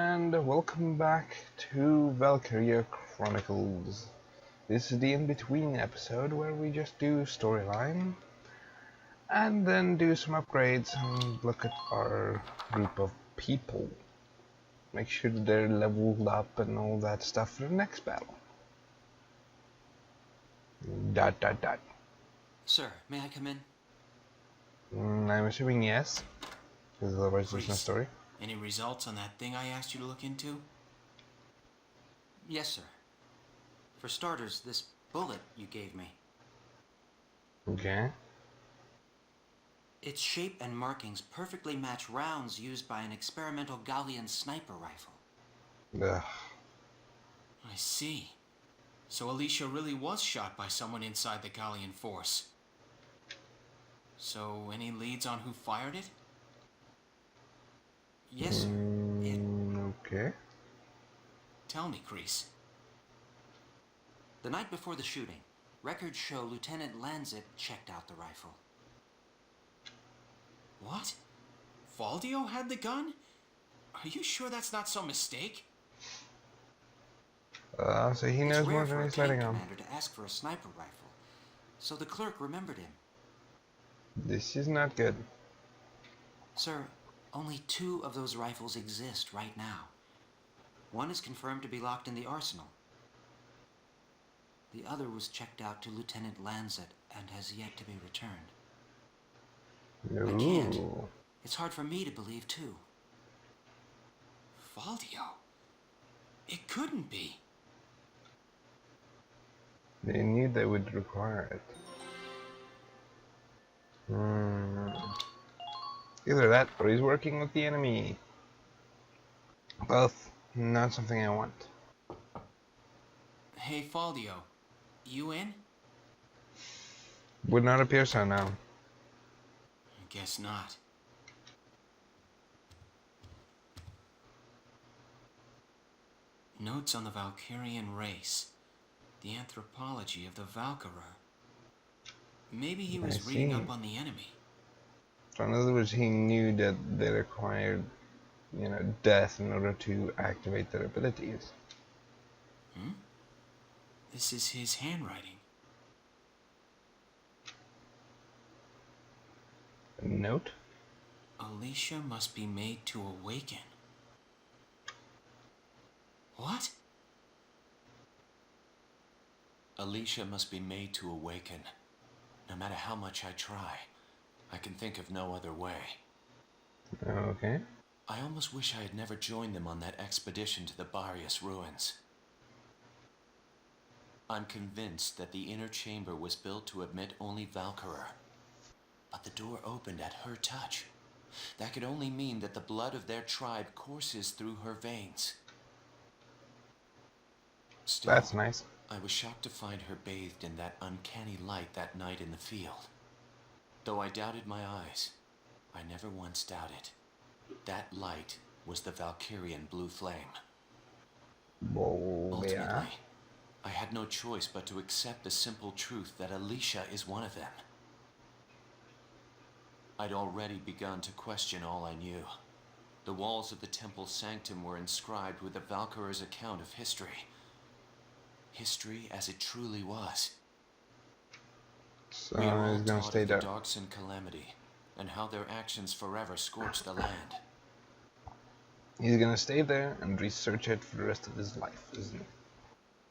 and welcome back to Valkyria Chronicles. This is the in-between episode where we just do storyline and then do some upgrades and look at our group of people. Make sure that they're leveled up and all that stuff for the next battle. ... Sir, may I come in? I'm assuming yes, because otherwise there's no story. Any results on that thing I asked you to look into? Yes, sir. For starters, this bullet you gave me. Okay. Its shape and markings perfectly match rounds used by an experimental Gallian sniper rifle. Ugh. I see. So Alicia really was shot by someone inside the Gallian force. So, any leads on who fired it? Yes, sir. Okay. Tell me, Kreese. The night before the shooting, records show Lieutenant Lanzet checked out the rifle. What? Faldio had the gun? Are you sure that's not some mistake? So he knows more than he's letting on. Commander to ask for a sniper rifle, so the clerk remembered him. This is not good. Sir, only 2 of those rifles exist right now. One is confirmed to be locked in the arsenal. The other was checked out to Lieutenant Lanzet and has yet to be returned. Ooh. I can't. It's hard for me to believe, too. Faldio? It couldn't be. They knew they would require it. Either that or he's working with the enemy. Both not something I want. Hey, Faldio. You in? Would not appear so now. I guess not. Notes on the Valkyrian race. The anthropology of the Valkyra. Maybe he was reading up on the enemy. So in other words, he knew that they required, death in order to activate their abilities. This is his handwriting. A note? Alicia must be made to awaken. What? Alicia must be made to awaken. No matter how much I try, I can think of no other way. Okay. I almost wish I had never joined them on that expedition to the Valkyria's ruins. I'm convinced that the inner chamber was built to admit only Valkyria. But the door opened at her touch. That could only mean that the blood of their tribe courses through her veins. Still, that's nice. I was shocked to find her bathed in that uncanny light that night in the field. Though I doubted my eyes, I never once doubted. That light was the Valkyrian blue flame. Ultimately, yeah. I had no choice but to accept the simple truth that Alicia is one of them. I'd already begun to question all I knew. The walls of the temple sanctum were inscribed with the Valkyria's account of history. History as it truly was. So he's gonna stay there. The Darkson calamity, and how their actions forever scorched the land. He's gonna stay there and research it for the rest of his life, isn't he?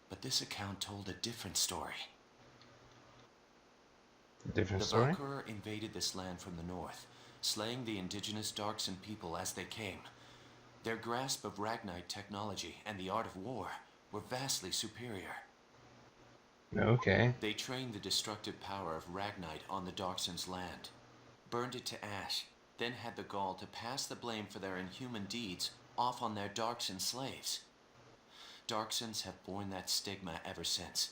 But this account told a different story. Different story? The Valkyria invaded this land from the north, slaying the indigenous Darkson people as they came. Their grasp of Ragnite technology and the art of war were vastly superior. Okay. They trained the destructive power of Ragnite on the Darkson's land, burned it to ash, then had the gall to pass the blame for their inhuman deeds off on their Darkson slaves. Darksons have borne that stigma ever since,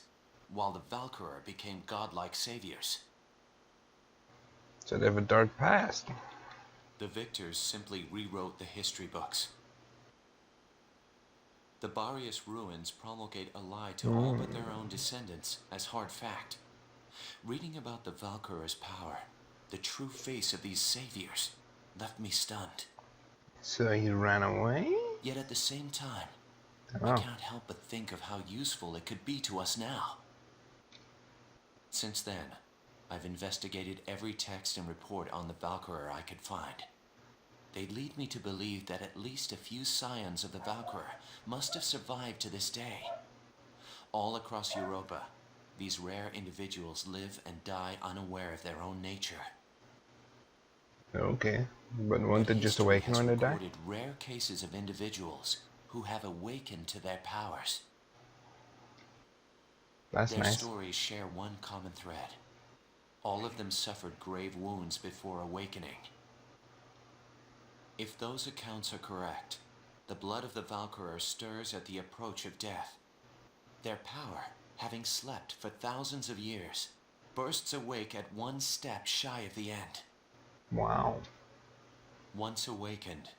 while the Valkyria became godlike saviors. So they have a dark past. The victors simply rewrote the history books. The Valkyria's ruins promulgate a lie to all but their own descendants as hard fact. Reading about the Valkyria's power, the true face of these saviors, left me stunned. So he ran away? Yet at the same time, I Oh, can't help but think of how useful it could be to us now. Since then, I've investigated every text and report on the Valkyria I could find. They lead me to believe that at least a few scions of the Valkyria must have survived to this day. All across Europa, these rare individuals live and die unaware of their own nature. okay. But won't But they just history awaken has when they die? recorded rare cases of individuals who have awakened to their powers. That's Their nice. stories share one common thread. All of them suffered grave wounds before awakening. If those accounts are correct, the blood of the Valkyria stirs at the approach of death. Their power, having slept for thousands of years, bursts awake at one step shy of the end. Wow. Once awakened,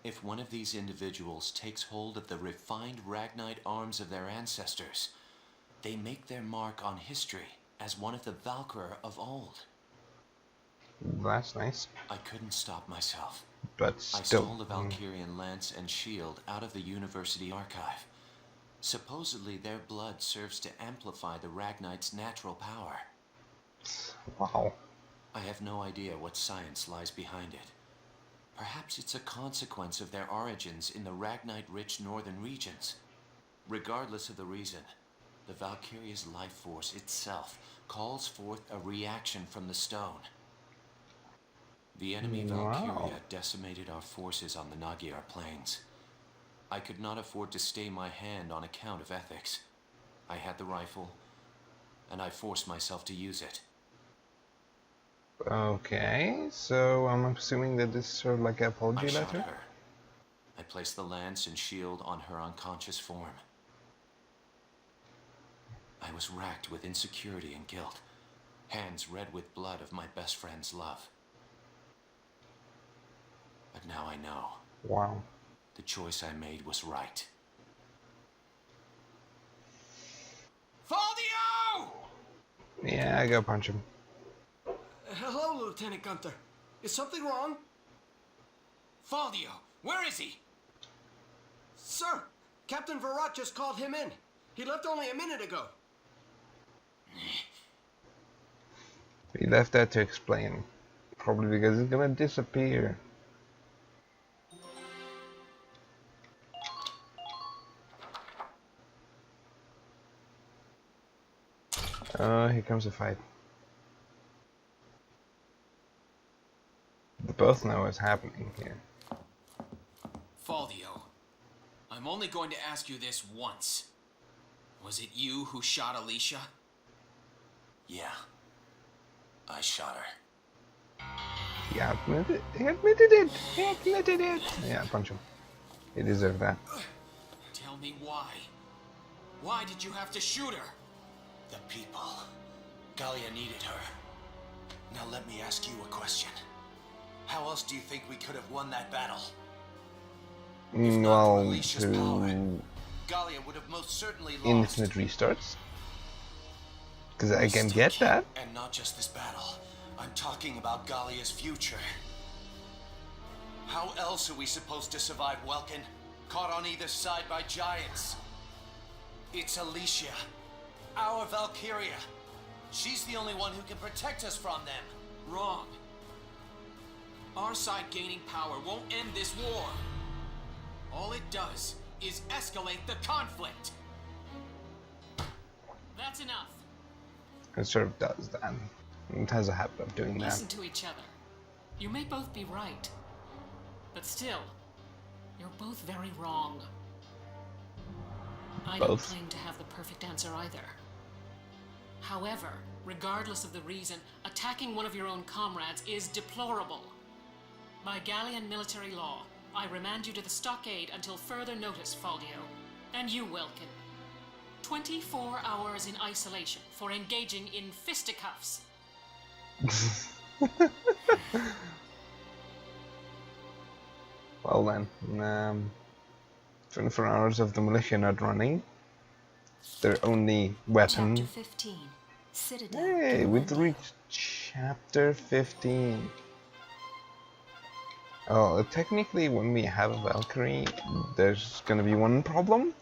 if one of these individuals takes hold of the refined Ragnite arms of their ancestors, they make their mark on history as one of the Valkyria of old. That's nice. I couldn't stop myself. But I still. stole the Valkyrian lance and shield out of the university archive. Supposedly their blood serves to amplify the Ragnite's natural power. Wow. I have no idea what science lies behind it. Perhaps it's a consequence of their origins in the Ragnite-rich northern regions. Regardless of the reason, the Valkyria's life force itself calls forth a reaction from the stone. The enemy Valkyria decimated our forces on the Magyar plains. I could not afford to stay my hand on account of ethics. I had the rifle, and I forced myself to use it. Okay, so I'm assuming that this is sort of like a I apology shot letter? her. I placed the lance and shield on her unconscious form. I was racked with insecurity and guilt, hands red with blood of my best friend's love. But now I know. Wow. The choice I made was right. Faldio! Yeah, I go punch him. Hello, Lieutenant Gunther. Is something wrong? Faldio, where is he? Sir, Captain Virat just called him in. He left only a minute ago. He left that to explain. Probably because he's gonna disappear. Here comes a fight. They both know what's happening here. Faldio, I'm only going to ask you this once. Was it you who shot Alicia? Yeah. I shot her. He admitted it. He admitted it. He admitted it. Yeah, punch him. He deserved that. Tell me why. Why did you have to shoot her? The people. Gallia needed her. Now let me ask you a question. How else do you think we could have won that battle? If not for Well, Alicia's power, to Gallia would have most certainly lost. infinite restarts. Because I We can still get can. that. And not just this battle. I'm talking about Gallia's future. How else are we supposed to survive Welkin? Caught on either side by giants. It's Alicia. Our Valkyria. She's the only one who can protect us from them. Wrong. Our side gaining power won't end this war. All it does is escalate the conflict. That's enough. It sort of does that. It has a habit of doing that. Listen to each other. You may both be right, but still, you're both very wrong. I don't Both? claim to have the perfect answer either. However, regardless of the reason, attacking one of your own comrades is deplorable. By Gallian military law, I remand you to the stockade until further notice, Faldio. And you, Welkin. 24 hours in isolation for engaging in fisticuffs. Well then, 24 hours of the militia not running. Their only weapon. Chapter 15. Citadel. Hey, we've reached chapter 15. Oh, technically, when we have a Valkyrie, there's gonna be one problem.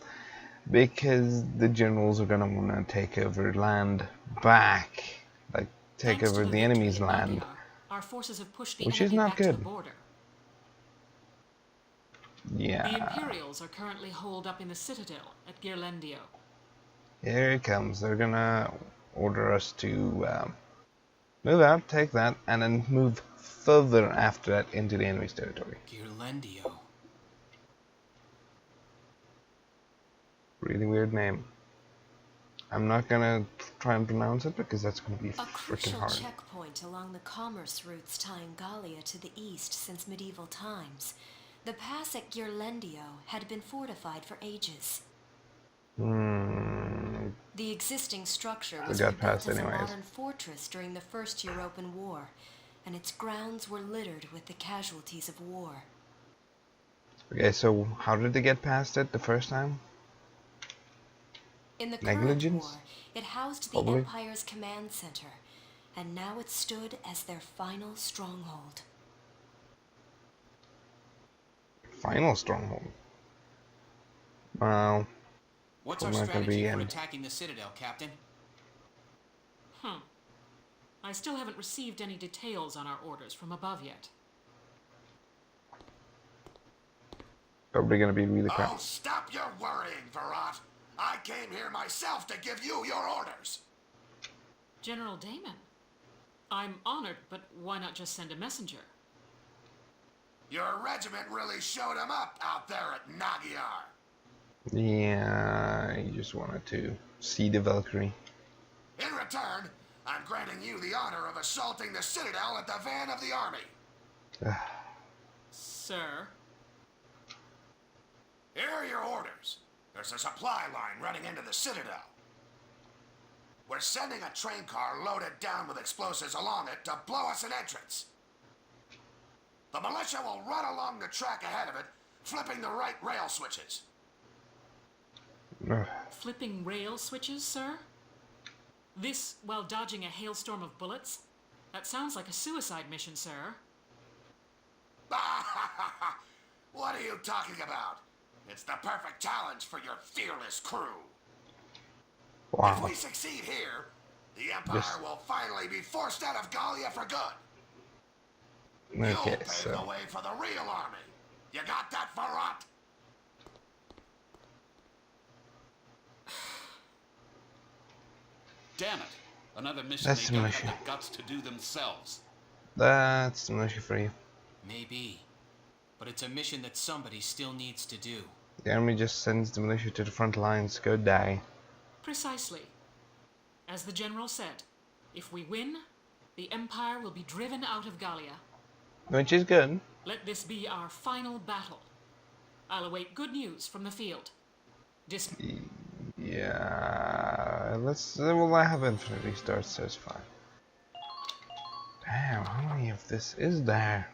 Because the generals are gonna want to take over land back. Like, take Thanks to over the victory enemy's in land. Magyar, our forces have pushed the Which enemy is not back to good. the border. Yeah. The Imperials are currently holed up in the citadel at Girlendio. Here it comes. They're gonna order us to move out, take that, and then move further after that into the enemy's territory. Girlendio. Really weird name. I'm not gonna try and pronounce it because that's gonna be A freaking crucial hard. checkpoint along the commerce routes tying Gallia to the east since medieval times. The pass at Girlendio had been fortified for ages. The existing structure was got rebuilt passed as a anyways. modern fortress during the First European War, and its grounds were littered with the casualties of war. Okay, so how did they get past it the first time? In the current Negligence? war, it housed the Probably. Empire's command center, and now it stood as their final stronghold. Final stronghold. Well, What's our Probably not gonna be strategy for in. attacking the Citadel, Captain? I still haven't received any details on our orders from above yet. probably gonna be really Oh, crap. stop your worrying, Virat. I came here myself to give you your orders. General Damon, I'm honored, but why not just send a messenger? Your regiment really showed him up out there at Magyar. Yeah, you just wanted to see the Valkyrie. In return, I'm granting you the honor of assaulting the Citadel at the van of the army. Sir? Here are your orders. There's a supply line running into the Citadel. We're sending a train car loaded down with explosives along it to blow us an entrance. The militia will run along the track ahead of it, flipping the right rail switches. Flipping rail switches, sir? This while dodging a hailstorm of bullets? That sounds like a suicide mission, sir. What are you talking about? It's the perfect challenge for your fearless crew. If Wow. we succeed here, the Empire will finally be forced out of Gallia for good. You'll Okay, pave the so way for the real army. You got that, Virat? Damn it. Another mission That's they don't militia. have the guts to do themselves. that's the militia for you. Maybe. But it's a mission that somebody still needs to do. The army just sends the militia to the front lines. Go die. Precisely. As the general said, if we win, the Empire will be driven out of Gallia. Which is good. Let this be our final battle. I'll await good news from the field. Yeah, let's. Well, I have infinite restarts, so it's fine. Damn, how many of this is there?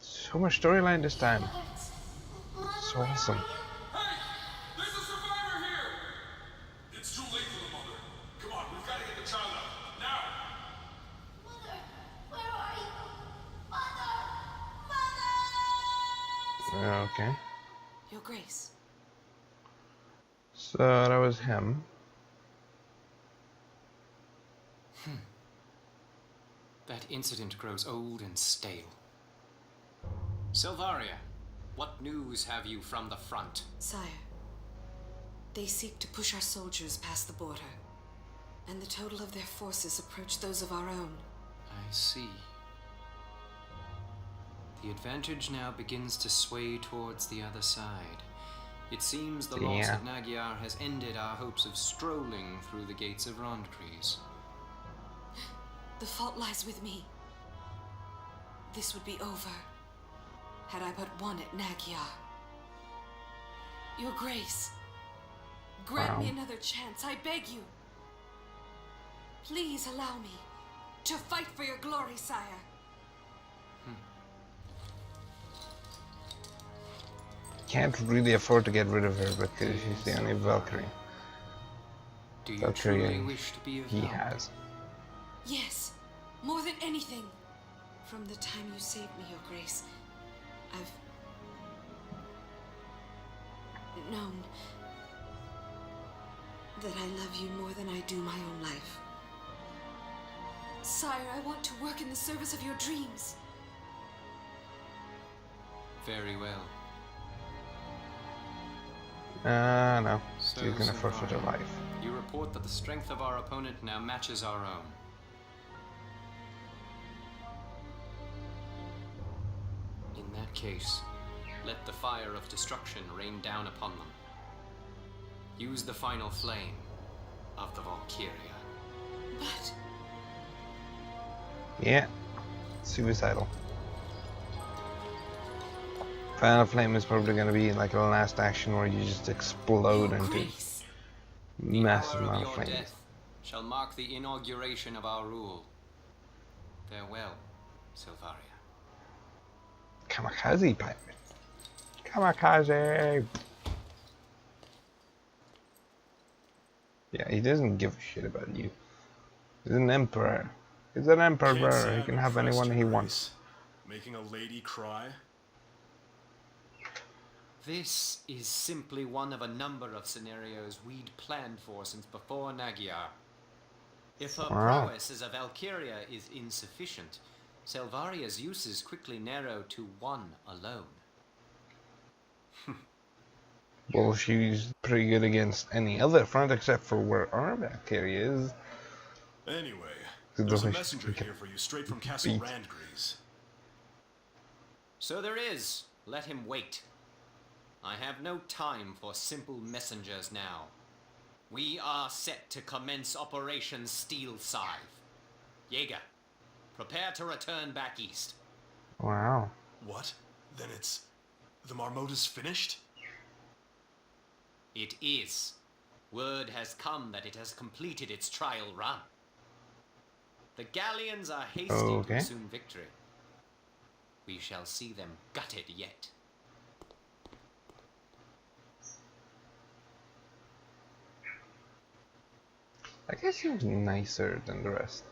So much storyline this time. So awesome. Hey! There's a survivor here! It's too late for the mother. Come on, we've got to get the child out. Now! Mother, where are you? Mother! Mother! Okay. Your Grace. So that was him. That incident grows old and stale. Silvaria, what news have you from the front? Sire, they seek to push our soldiers past the border, and the total of their forces approach those of our own. I see. The advantage now begins to sway towards the other side. It seems the loss Yeah. at Magyar has ended our hopes of strolling through the gates of Rondkreis. The fault lies with me. This would be over had I but won at Magyar. Your Grace, grant me another chance, I beg you. Please allow me to fight for your glory, sire. Can't really afford to get rid of her because she's the only Valkyrie. Do you Valkyrie truly wish to be of he help? has. Yes, more than anything. From the time you saved me, Your Grace, I've known that I love you more than I do my own life. Sire, I want to work in the service of your dreams. Very well. No. So, She's gonna forfeit her life. You report that the strength of our opponent now matches our own. In that case, let the fire of destruction rain down upon them. Use the final flame of the Valkyria. But... Yeah. Suicidal. Final Flame is probably gonna be like a last action where you just explode into massive amount of flames. Death shall mark the inauguration of our rule. Farewell, Silvaria. Kamikaze pirate. Kamikaze! Yeah, he doesn't give a shit about you. He's an emperor. He's an emperor. He can have anyone he wants. Making a lady cry? This is simply one of a number of scenarios we'd planned for since before Nagyar. If her prowess as a Valkyria is insufficient, Selvaria's uses quickly narrow to one alone. Well, she's pretty good against any other front except for where our Valkyria is. Anyway, there's a messenger here for you straight from Castle Randgrease. So there is. Let him wait. I have no time for simple messengers now. We are set to commence Operation Steel Scythe. Jaeger, prepare to return back east. Wow. What? Then it's... the Marmota's finished? It is. Word has come that it has completed its trial run. The Gallians are hasting to assume victory. We shall see them gutted yet. I guess he was nicer than the rest.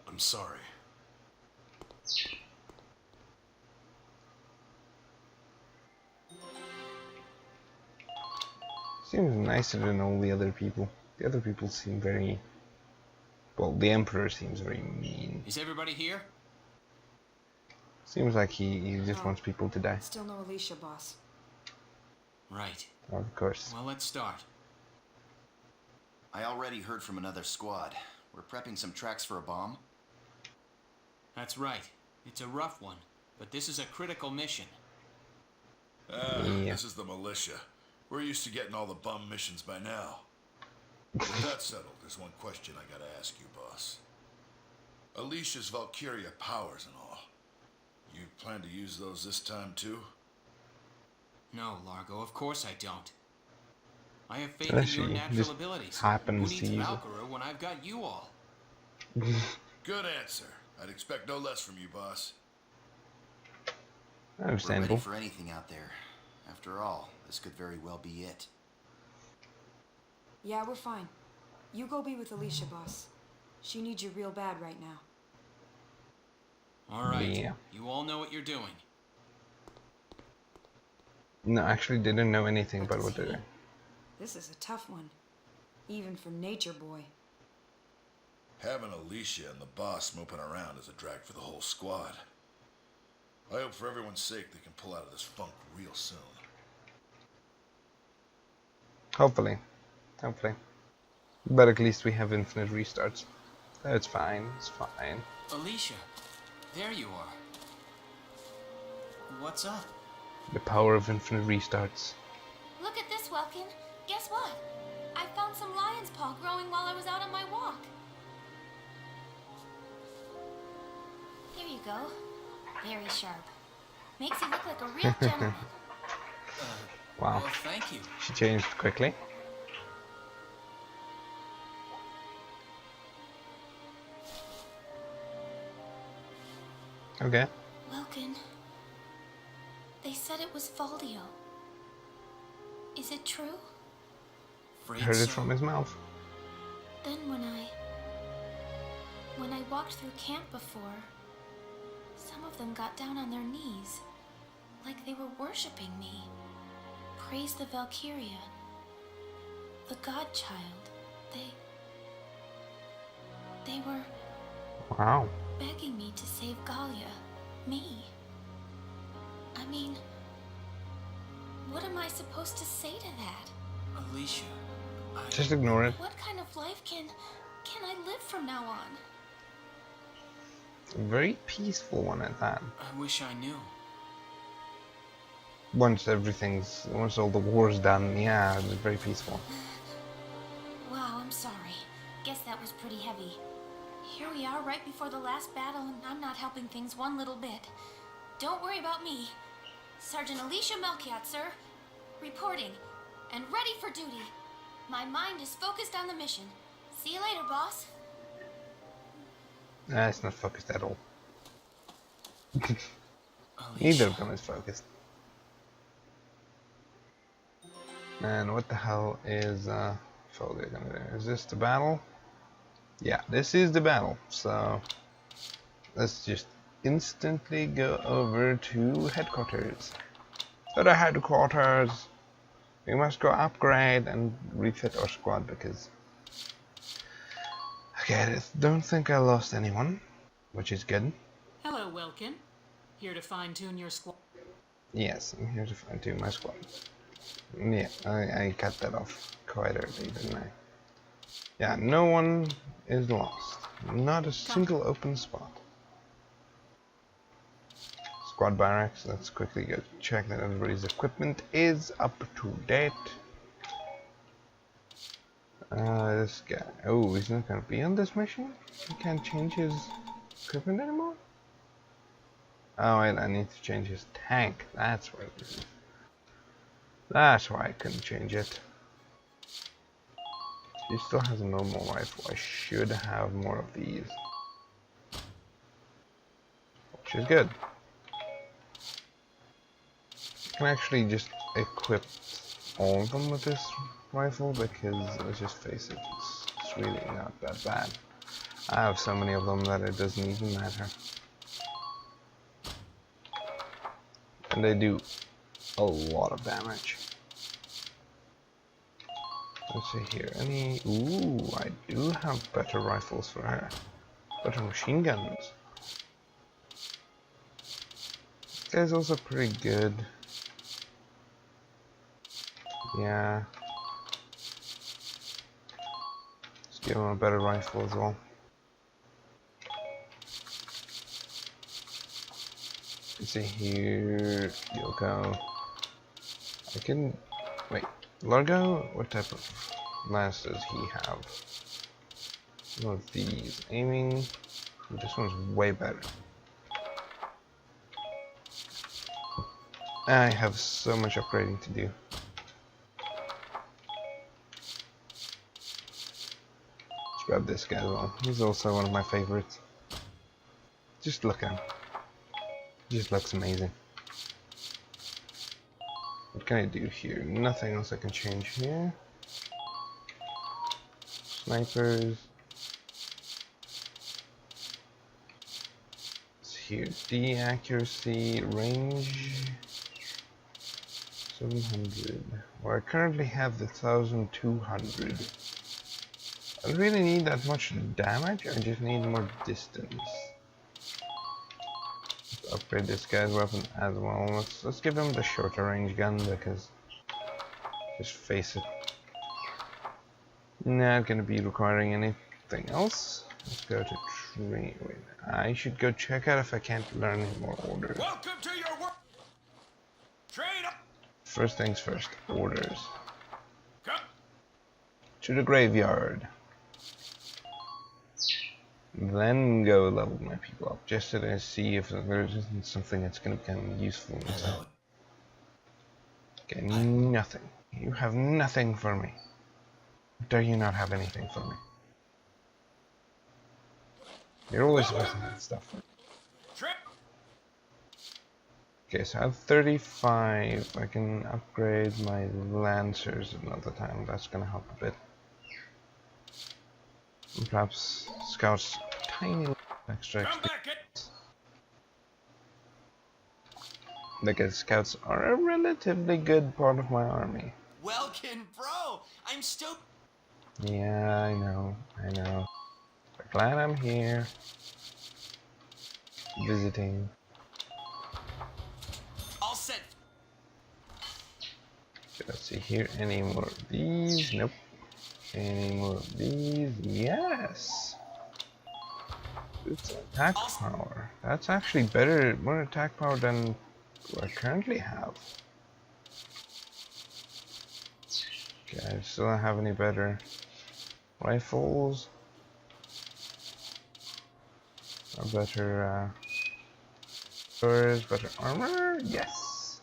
I'm sorry. Seems nicer than all the other people. The other people seem very... Well, the Emperor seems very mean. Is everybody here? Seems like he just wants people to die. Still no Alicia, boss. Right. Of course. Well, let's start. I already heard from another squad. We're prepping some tracks for a bomb. That's right. It's a rough one, but this is a critical mission. This is the militia. We're used to getting all the bum missions by now. With that settled, there's one question I gotta ask you, boss. Alicia's Valkyria powers and all. You plan to use those this time too? No, Largo, of course I don't. I have faith in your natural abilities. Who needs Valkyria when I've got you all? Good answer. I'd expect no less from you, boss. Understandable. We're ready for anything out there. After all, this could very well be it. Yeah, we're fine. You go be with Alicia, boss. She needs you real bad right now. All right. Yeah. You all know what you're doing. No, actually didn't know anything about what they're doing. This is a tough one. Even for Nature Boy. Having Alicia and the boss moping around is a drag for the whole squad. I hope for everyone's sake they can pull out of this funk real soon. Hopefully. Hopefully. But at least we have infinite restarts. It's fine. It's fine. Alicia, there you are. What's up? The power of infinite restarts. Look at this, Welkin. Guess what? I found some lion's paw growing while I was out on my walk. Here you go. Very sharp. Makes you look like a real gentleman. Wow. Well, thank you. She changed quickly. Okay. Welkin. They said it was faldio. Is it true? Heard it from his mouth. Then when I walked through camp before, Some of them got down on their knees, like they were worshipping me. Praised the Valkyria, the godchild. They were... Wow. begging me to save Gallia. Me. I mean, what am I supposed to say to that? Alicia, Just ignore it. What kind of life can I live from now on? A very peaceful one at that. I wish I knew. Once all the war's done, yeah, it's very peaceful. Wow, I'm sorry. Guess that was pretty heavy. Here we are right before the last battle, and I'm not helping things one little bit. Don't worry about me. Sergeant Alicia Melchiot, sir. Reporting. And ready for duty. My mind is focused on the mission. See you later, boss. Nah, it's not focused at all. Neither of them is focused. And what the hell is faldio gonna do? Is this the battle? Yeah, this is the battle. So let's just instantly go over to headquarters. So the headquarters, we must go upgrade and refit our squad because okay, I don't think I lost anyone, which is good. Hello, Welkin. Here to fine-tune your squad. Yes, I'm here to fine-tune my squad. Yeah, I cut that off quite early, didn't I? Yeah, no one is lost. Not a single open spot. Squad barracks, let's quickly go check that everybody's equipment is up to date. This guy, oh, he's not gonna be on this mission? He can't change his equipment anymore? Oh wait, I need to change his tank, that's what it is. That's why I couldn't change it. He still has a normal rifle. I should have more of these. Which is good. I can actually just equip all of them with this rifle because, let's just face it, it's really not that bad. I have so many of them that it doesn't even matter. And they do a lot of damage. Let's see here, ooh, I do have better rifles for her. Better machine guns. This guy's also pretty good. Yeah. Let's give him a better rifle as well. Let's see here, you'll go. I can, wait, Largo? What type of lance does he have? One of these. Aiming, this one's way better. I have so much upgrading to do. Let's grab this guy as well. He's also one of my favorites. Just look at him. He just looks amazing. What can I do here? Nothing else I can change here. Snipers. It's here. D accuracy, range 700. Well, I currently have the 1200. I don't really need that much damage, I just need more distance. Let's upgrade this guy's weapon as well. Let's give him the shorter range gun because, just face it, not gonna be requiring anything else. Let's go to train. Wait, I should go check out if I can't learn any more orders. Welcome to your work. Train up. First things first, orders. Come. To the graveyard. Then go level my people up, just to see if there isn't something that's going to become useful inside. Okay, nothing. You have nothing for me. Dare you not have anything for me? You're always supposed to have stuff. Okay, so I have 35. I can upgrade my lancers another time. That's gonna help a bit. And perhaps scouts a tiny little extra. because scouts are a relatively good part of my army. Welkin, bro! I'm stoked. Yeah, I know. But glad I'm here. Visiting. All set. Okay, let's see here. Any more of these? Nope. Any more of these? Yes! It's attack power. That's actually better, more attack power than what I currently have. Okay, I still don't have any better rifles. Or better swords, better armor. Yes!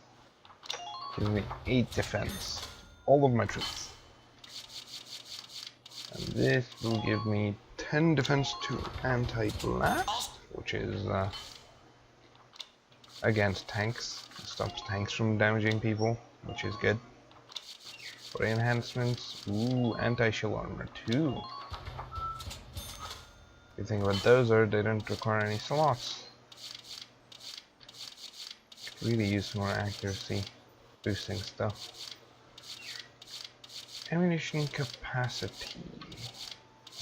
Gives me 8 defense. All of my troops. And this will give me 10 defense to anti-blast, which is against tanks. It stops tanks from damaging people, which is good. For enhancements, ooh, anti-shield armor too. Good thing about those are they don't require any slots. Could really use more accuracy boosting stuff. Ammunition capacity.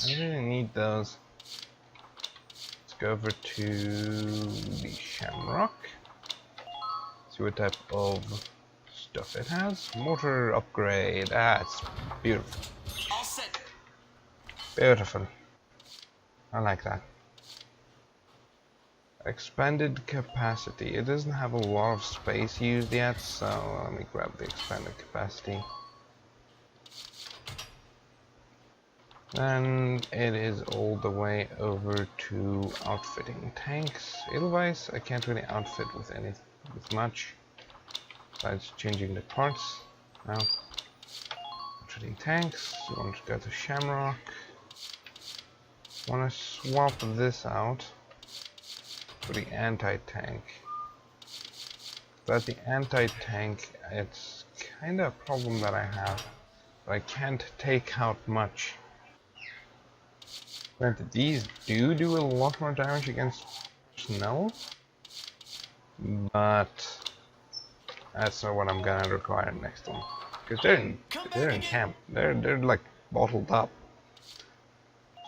I really need those. Let's go over to the Shamrock. See what type of stuff it has. Mortar upgrade. That's beautiful. All set. Beautiful. I like that. Expanded capacity. It doesn't have a lot of space used yet, so let me grab the expanded capacity. Then it is all the way over to outfitting tanks. Edelweiss I can't really outfit with much besides changing the parts. Now outfitting tanks, you want to go to Shamrock. Want to swap this out for the anti-tank. But the anti-tank, it's kinda a problem that I have. But I can't take out much. Granted, these do a lot more damage against personnel, but that's not what I'm gonna require next one. Because they're in camp. They're like bottled up.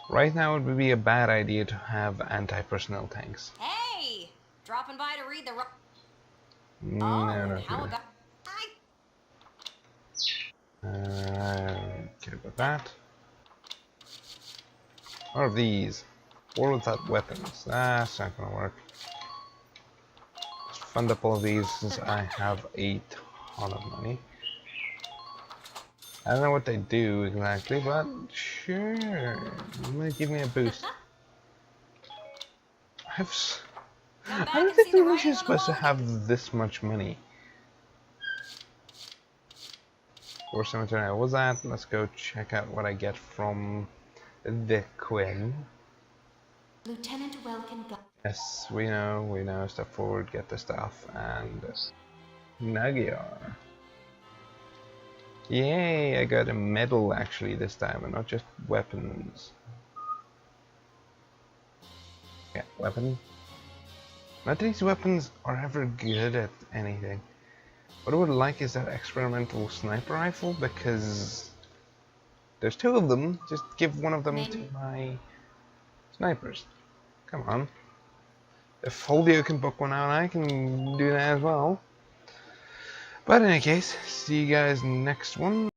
Right now it would be a bad idea to have anti-personnel tanks. Hey! Dropping by to read the... No, not how really. about... Okay, about that. What are these? War without weapons. That's not gonna work. Let's fund up all of these since I have a ton of money. I don't know what they do exactly, but sure. You might give me a boost. I don't think the Wish is supposed to have this much money. War Cemetery, what was that? Let's go check out what I get from the Queen. Lieutenant Welkin. Yes, we know. Step forward, get the stuff, and Nagyar. Yay! I got a medal actually this time, and not just weapons. Yeah, weapon. Not that these weapons are ever good at anything. What I would like is that experimental sniper rifle, because there's 2 of them. Just give one of them to my snipers. Come on. If Faldio can book one out, I can do that as well. But in any case, see you guys next one.